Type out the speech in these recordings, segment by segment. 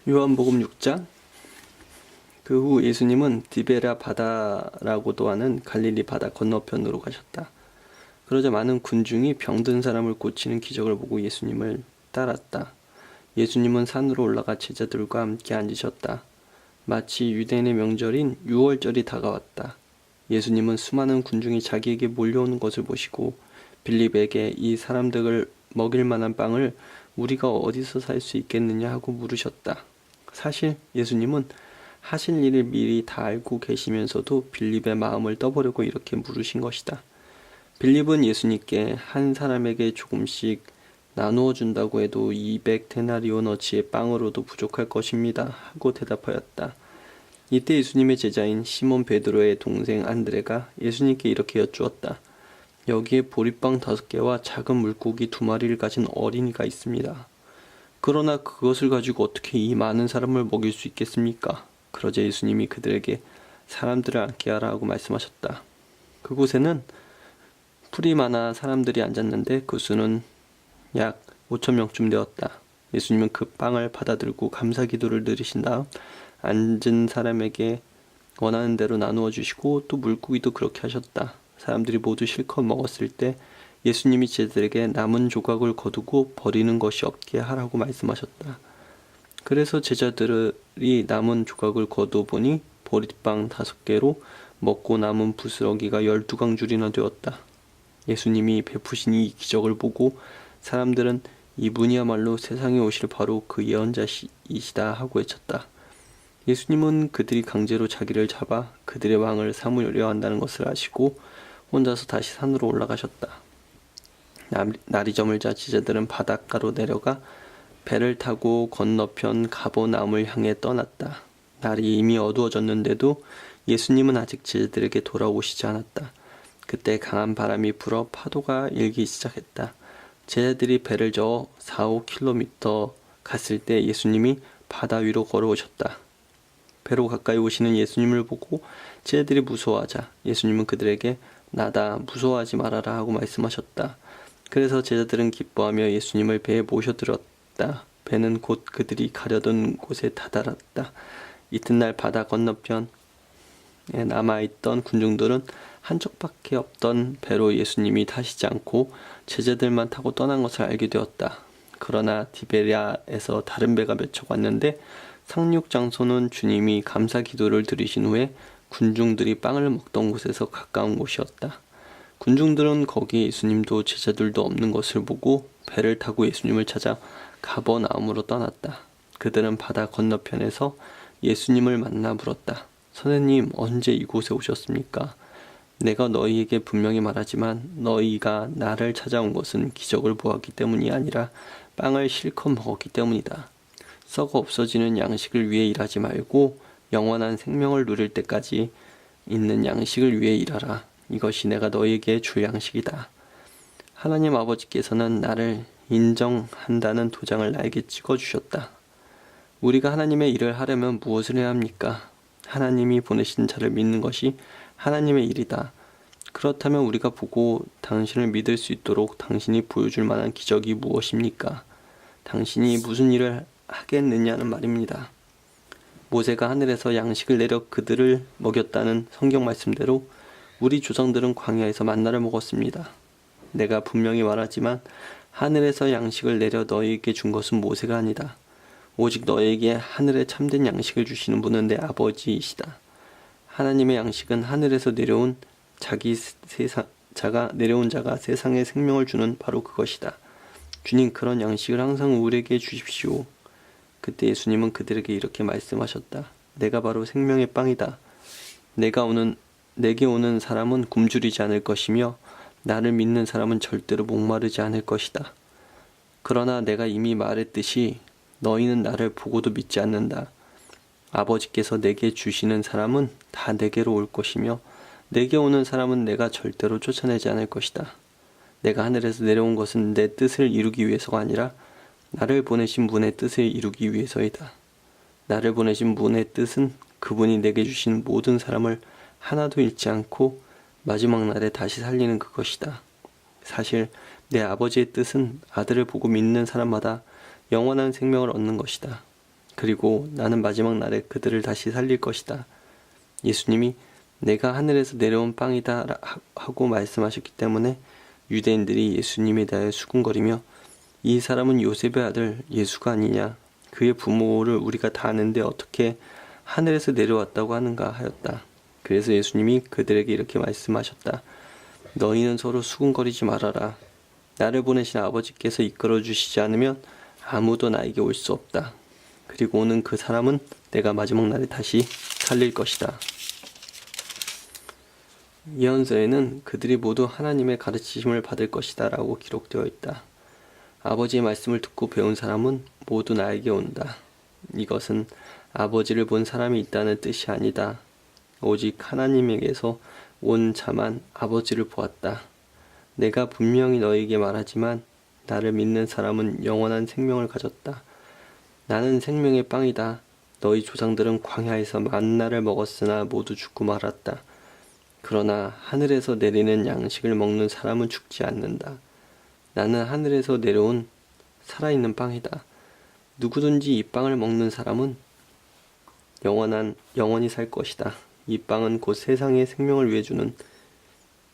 요한복음 6장. 그 후 예수님은 디베랴 바다라고도 하는 갈릴리 바다 건너편으로 가셨다. 그러자 많은 군중이 병든 사람을 고치는 기적을 보고 예수님을 따랐다. 예수님은 산으로 올라가 제자들과 함께 앉으셨다. 마치 유대인의 명절인 유월절이 다가왔다. 예수님은 수많은 군중이 자기에게 몰려오는 것을 보시고 빌립에게 이 사람들을 먹일 만한 빵을 우리가 어디서 살 수 있겠느냐 하고 물으셨다. 사실 예수님은 하실 일을 미리 다 알고 계시면서도 빌립의 마음을 떠보려고 이렇게 물으신 것이다. 빌립은 예수님께 한 사람에게 조금씩 나누어 준다고 해도 200데나리온어치의 빵으로도 부족할 것입니다 하고 대답하였다. 이때 예수님의 제자인 시몬 베드로의 동생 안드레가 예수님께 이렇게 여쭈었다. 여기에 보리빵 5개와 작은 물고기 2마리를 가진 어린이가 있습니다. 그러나 그것을 가지고 어떻게 이 많은 사람을 먹일 수 있겠습니까? 그러자 예수님이 그들에게 사람들을 앉게 하라 하고 말씀하셨다. 그곳에는 풀이 많아 사람들이 앉았는데 그 수는 약 5,000명쯤 되었다. 예수님은 그 빵을 받아들고 감사기도를 드리신 다음 앉은 사람에게 원하는 대로 나누어 주시고 또 물고기도 그렇게 하셨다. 사람들이 모두 실컷 먹었을 때 예수님이 제자들에게 남은 조각을 거두고 버리는 것이 없게 하라고 말씀하셨다. 그래서 제자들이 남은 조각을 거두어보니 보리빵 5개로 먹고 남은 부스러기가 12강줄이나 되었다. 예수님이 베푸신 이 기적을 보고 사람들은 이분이야말로 세상에 오실 바로 그 예언자이시다 하고 외쳤다. 예수님은 그들이 강제로 자기를 잡아 그들의 왕을 삼으려 한다는 것을 아시고 혼자서 다시 산으로 올라가셨다. 날이 저물자 제자들은 바닷가로 내려가 배를 타고 건너편 가버나움을 향해 떠났다. 날이 이미 어두워졌는데도 예수님은 아직 제자들에게 돌아오시지 않았다. 그때 강한 바람이 불어 파도가 일기 시작했다. 제자들이 배를 저어 4-5km 갔을 때 예수님이 바다 위로 걸어오셨다. 배로 가까이 오시는 예수님을 보고 제자들이 무서워하자 예수님은 그들에게 나다 무서워하지 말아라 하고 말씀하셨다. 그래서 제자들은 기뻐하며 예수님을 배에 모셔들었다. 배는 곧 그들이 가려던 곳에 다다랐다. 이튿날 바다 건너편에 남아있던 군중들은 한쪽밖에 없던 배로 예수님이 타시지 않고 제자들만 타고 떠난 것을 알게 되었다. 그러나 디베랴에서 다른 배가 몇 척 왔는데 상륙 장소는 주님이 감사 기도를 드리신 후에 군중들이 빵을 먹던 곳에서 가까운 곳이었다. 군중들은 거기에 예수님도 제자들도 없는 것을 보고 배를 타고 예수님을 찾아 가버나움으로 떠났다. 그들은 바다 건너편에서 예수님을 만나 물었다. 선생님, 언제 이곳에 오셨습니까? 내가 너희에게 분명히 말하지만 너희가 나를 찾아온 것은 기적을 보았기 때문이 아니라 빵을 실컷 먹었기 때문이다. 썩어 없어지는 양식을 위해 일하지 말고 영원한 생명을 누릴 때까지 있는 양식을 위해 일하라. 이것이 내가 너희에게 줄 양식이다. 하나님 아버지께서는 나를 인정한다는 도장을 나에게 찍어주셨다. 우리가 하나님의 일을 하려면 무엇을 해야 합니까? 하나님이 보내신 자를 믿는 것이 하나님의 일이다. 그렇다면 우리가 보고 당신을 믿을 수 있도록 당신이 보여줄 만한 기적이 무엇입니까? 당신이 무슨 일을 하겠느냐는 말입니다. 모세가 하늘에서 양식을 내려 그들을 먹였다는 성경 말씀대로 우리 조상들은 광야에서 만나를 먹었습니다. 내가 분명히 말하지만 하늘에서 양식을 내려 너희에게 준 것은 모세가 아니다. 오직 너희에게 하늘에 참된 양식을 주시는 분은 내 아버지이시다. 하나님의 양식은 하늘에서 내려온 자가 세상에 생명을 주는 바로 그것이다. 주님, 그런 양식을 항상 우리에게 주십시오. 그때 예수님은 그들에게 이렇게 말씀하셨다. 내가 바로 생명의 빵이다. 내게 오는 사람은 굶주리지 않을 것이며 나를 믿는 사람은 절대로 목마르지 않을 것이다. 그러나 내가 이미 말했듯이 너희는 나를 보고도 믿지 않는다. 아버지께서 내게 주시는 사람은 다 내게로 올 것이며 내게 오는 사람은 내가 절대로 쫓아내지 않을 것이다. 내가 하늘에서 내려온 것은 내 뜻을 이루기 위해서가 아니라 나를 보내신 분의 뜻을 이루기 위해서이다. 나를 보내신 분의 뜻은 그분이 내게 주신 모든 사람을 하나도 잃지 않고 마지막 날에 다시 살리는 그것이다. 사실 내 아버지의 뜻은 아들을 보고 믿는 사람마다 영원한 생명을 얻는 것이다. 그리고 나는 마지막 날에 그들을 다시 살릴 것이다. 예수님이 내가 하늘에서 내려온 빵이다 하고 말씀하셨기 때문에 유대인들이 예수님에 대하여 수군거리며 이 사람은 요셉의 아들 예수가 아니냐, 그의 부모를 우리가 다 아는데 어떻게 하늘에서 내려왔다고 하는가 하였다. 그래서 예수님이 그들에게 이렇게 말씀하셨다. 너희는 서로 수군거리지 말아라. 나를 보내신 아버지께서 이끌어 주시지 않으면 아무도 나에게 올 수 없다. 그리고 오는 그 사람은 내가 마지막 날에 다시 살릴 것이다. 예언서에는 그들이 모두 하나님의 가르치심을 받을 것이다 라고 기록되어 있다. 아버지의 말씀을 듣고 배운 사람은 모두 나에게 온다. 이것은 아버지를 본 사람이 있다는 뜻이 아니다. 오직 하나님에게서 온 자만 아버지를 보았다. 내가 분명히 너희에게 말하지만 나를 믿는 사람은 영원한 생명을 가졌다. 나는 생명의 빵이다. 너희 조상들은 광야에서 만나를 먹었으나 모두 죽고 말았다. 그러나 하늘에서 내리는 양식을 먹는 사람은 죽지 않는다. 나는 하늘에서 내려온 살아있는 빵이다. 누구든지 이 빵을 먹는 사람은 영원히 살 것이다. 이 빵은 곧 세상의 생명을 위해 주는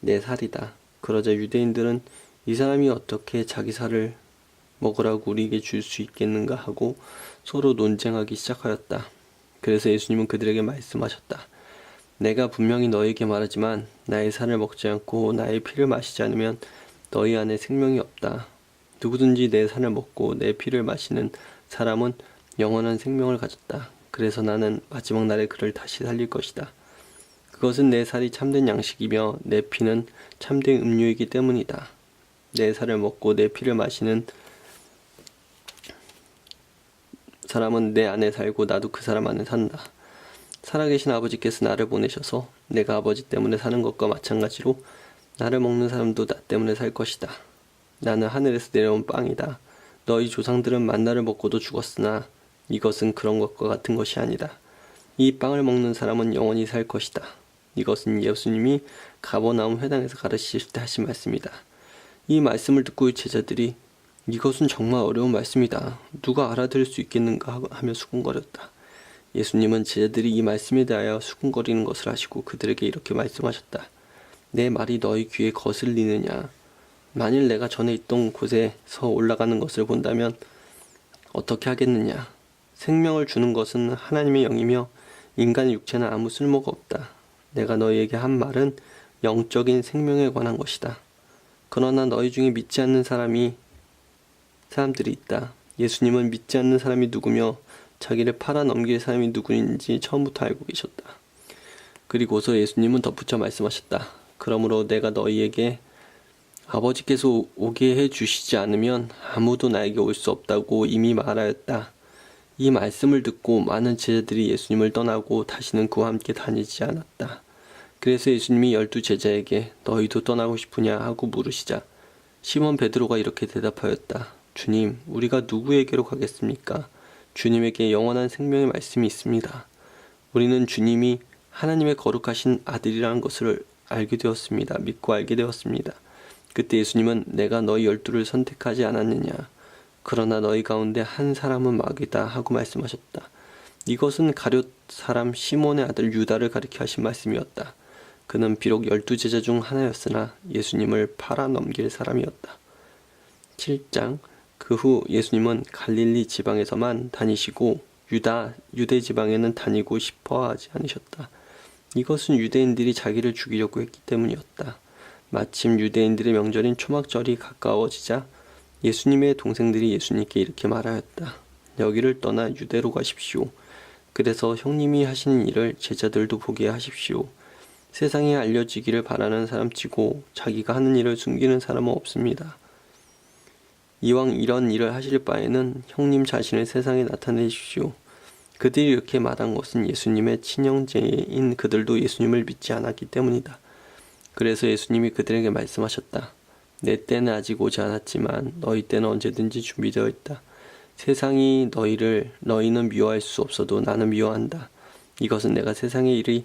내 살이다. 그러자 유대인들은 이 사람이 어떻게 자기 살을 먹으라고 우리에게 줄 수 있겠는가 하고 서로 논쟁하기 시작하였다. 그래서 예수님은 그들에게 말씀하셨다. 내가 분명히 너희에게 말하지만 나의 살을 먹지 않고 나의 피를 마시지 않으면 너희 안에 생명이 없다. 누구든지 내 살을 먹고 내 피를 마시는 사람은 영원한 생명을 가졌다. 그래서 나는 마지막 날에 그를 다시 살릴 것이다. 그것은 내 살이 참된 양식이며 내 피는 참된 음료이기 때문이다. 내 살을 먹고 내 피를 마시는 사람은 내 안에 살고 나도 그 사람 안에 산다. 살아계신 아버지께서 나를 보내셔서 내가 아버지 때문에 사는 것과 마찬가지로 나를 먹는 사람도 나 때문에 살 것이다. 나는 하늘에서 내려온 빵이다. 너희 조상들은 만나를 먹고도 죽었으나 이것은 그런 것과 같은 것이 아니다. 이 빵을 먹는 사람은 영원히 살 것이다. 이것은 예수님이 가버나움 회당에서 가르치실 때 하신 말씀이다. 이 말씀을 듣고 제자들이 이것은 정말 어려운 말씀이다. 누가 알아들을 수 있겠는가 하며 수군거렸다. 예수님은 제자들이 이 말씀에 대하여 수군거리는 것을 아시고 그들에게 이렇게 말씀하셨다. 내 말이 너희 귀에 거슬리느냐? 만일 내가 전에 있던 곳에서 올라가는 것을 본다면 어떻게 하겠느냐? 생명을 주는 것은 하나님의 영이며 인간의 육체는 아무 쓸모가 없다. 내가 너희에게 한 말은 영적인 생명에 관한 것이다. 그러나 너희 중에 믿지 않는 사람들이 있다. 예수님은 믿지 않는 사람이 누구며 자기를 팔아 넘길 사람이 누구인지 처음부터 알고 계셨다. 그리고서 예수님은 덧붙여 말씀하셨다. 그러므로 내가 너희에게 아버지께서 오게 해주시지 않으면 아무도 나에게 올 수 없다고 이미 말하였다. 이 말씀을 듣고 많은 제자들이 예수님을 떠나고 다시는 그와 함께 다니지 않았다. 그래서 예수님이 12 제자에게 너희도 떠나고 싶으냐 하고 물으시자 시몬 베드로가 이렇게 대답하였다. 주님, 우리가 누구에게로 가겠습니까? 주님에게 영원한 생명의 말씀이 있습니다. 우리는 주님이 하나님의 거룩하신 아들이라는 것을 믿고 알게 되었습니다. 그때 예수님은 내가 너희 12를 선택하지 않았느냐? 그러나 너희 가운데 한 사람은 마귀다 하고 말씀하셨다. 이것은 가룟 사람 시몬의 아들 유다를 가리켜 하신 말씀이었다. 그는 비록 12 제자 중 하나였으나 예수님을 팔아 넘길 사람이었다. 7장 그 후 예수님은 갈릴리 지방에서만 다니시고 유대 지방에는 다니고 싶어 하지 않으셨다. 이것은 유대인들이 자기를 죽이려고 했기 때문이었다. 마침 유대인들의 명절인 초막절이 가까워지자 예수님의 동생들이 예수님께 이렇게 말하였다. 여기를 떠나 유대로 가십시오. 그래서 형님이 하시는 일을 제자들도 보게 하십시오. 세상에 알려지기를 바라는 사람치고 자기가 하는 일을 숨기는 사람은 없습니다. 이왕 이런 일을 하실 바에는 형님 자신을 세상에 나타내십시오. 그들이 이렇게 말한 것은 예수님의 친형제인 그들도 예수님을 믿지 않았기 때문이다. 그래서 예수님이 그들에게 말씀하셨다. 내 때는 아직 오지 않았지만 너희 때는 언제든지 준비되어 있다. 세상이 너희는 미워할 수 없어도 나는 미워한다. 이것은 내가 세상의 일이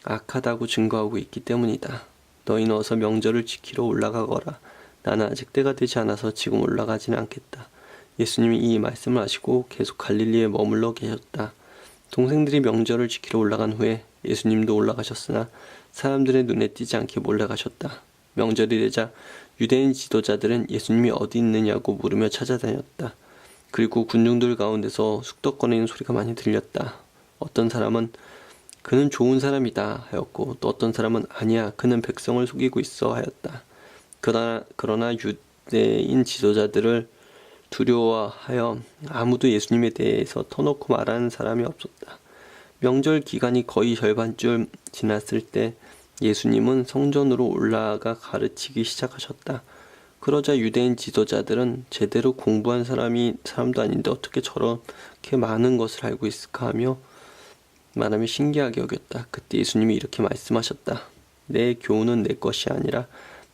악하다고 증거하고 있기 때문이다. 너희는 어서 명절을 지키러 올라가거라. 나는 아직 때가 되지 않아서 지금 올라가지는 않겠다. 예수님이 이 말씀을 하시고 계속 갈릴리에 머물러 계셨다. 동생들이 명절을 지키러 올라간 후에 예수님도 올라가셨으나 사람들의 눈에 띄지 않게 몰래 가셨다. 명절이 되자 유대인 지도자들은 예수님이 어디 있느냐고 물으며 찾아다녔다. 그리고 군중들 가운데서 쑥덕거리는 소리가 많이 들렸다. 어떤 사람은 그는 좋은 사람이다 하였고 또 어떤 사람은 아니야 그는 백성을 속이고 있어 하였다. 그러나 유대인 지도자들을 두려워하여 아무도 예수님에 대해서 터놓고 말하는 사람이 없었다. 명절 기간이 거의 절반쯤 지났을 때 예수님은 성전으로 올라가 가르치기 시작하셨다. 그러자 유대인 지도자들은 제대로 공부한 사람도 아닌데 어떻게 저렇게 많은 것을 알고 있을까 하며 말하며 신기하게 여겼다. 그때 예수님이 이렇게 말씀하셨다. 내 교훈은 내 것이 아니라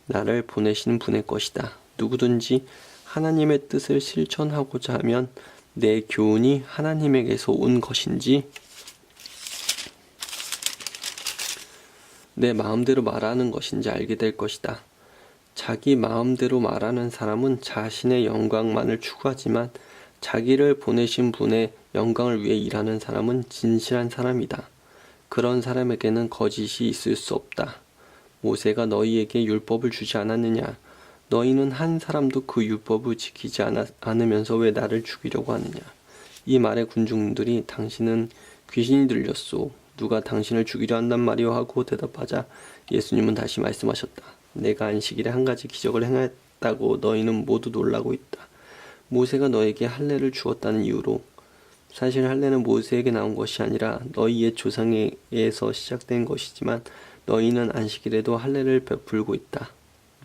나를 보내신 분의 것이다. 누구든지 하나님의 뜻을 실천하고자 하면 내 교훈이 하나님에게서 온 것인지 내 마음대로 말하는 것인지 알게 될 것이다. 자기 마음대로 말하는 사람은 자신의 영광만을 추구하지만 자기를 보내신 분의 영광을 위해 일하는 사람은 진실한 사람이다. 그런 사람에게는 거짓이 있을 수 없다. 모세가 너희에게 율법을 주지 않았느냐? 너희는 한 사람도 그 율법을 지키지 않으면서 왜 나를 죽이려고 하느냐? 이 말에 군중들이 당신은 귀신이 들렸소. 누가 당신을 죽이려 한단 말이오 하고 대답하자 예수님은 다시 말씀하셨다. 내가 안식일에 한 가지 기적을 행했다고 너희는 모두 놀라고 있다. 모세가 너에게 할례를 주었다는 이유로 사실 할례는 모세에게 나온 것이 아니라 너희 옛 조상에게서 시작된 것이지만 너희는 안식일에도 할례를 베풀고 있다.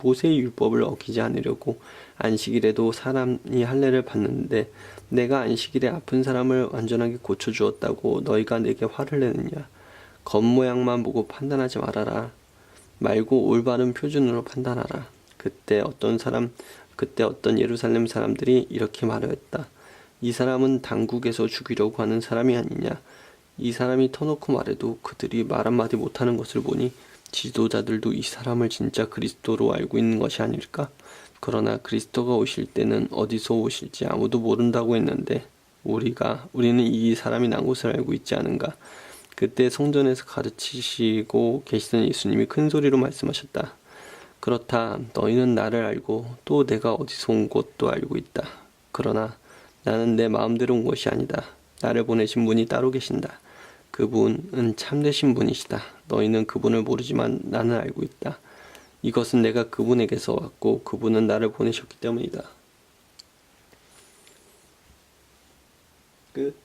모세의 율법을 어기지 않으려고 안식일에도 사람이 할례를 받는데 내가 안식일에 아픈 사람을 완전하게 고쳐주었다고 너희가 내게 화를 내느냐. 겉모양만 보고 판단하지 말고 올바른 표준으로 판단하라. 그때 어떤 예루살렘 사람들이 이렇게 말하였다. 이 사람은 당국에서 죽이려고 하는 사람이 아니냐. 이 사람이 터놓고 말해도 그들이 말 한마디 못하는 것을 보니 지도자들도 이 사람을 진짜 그리스도로 알고 있는 것이 아닐까? 그러나 그리스도가 오실 때는 어디서 오실지 아무도 모른다고 했는데 우리는 이 사람이 난 것을 알고 있지 않은가? 그때 성전에서 가르치시고 계시던 예수님이 큰 소리로 말씀하셨다. 그렇다. 너희는 나를 알고 또 내가 어디서 온 것도 알고 있다. 그러나 나는 내 마음대로 온 것이 아니다. 나를 보내신 분이 따로 계신다. 그분은 참되신 분이시다. 너희는 그분을 모르지만 나는 알고 있다. 이것은 내가 그분에게서 왔고 그분은 나를 보내셨기 때문이다. 끝.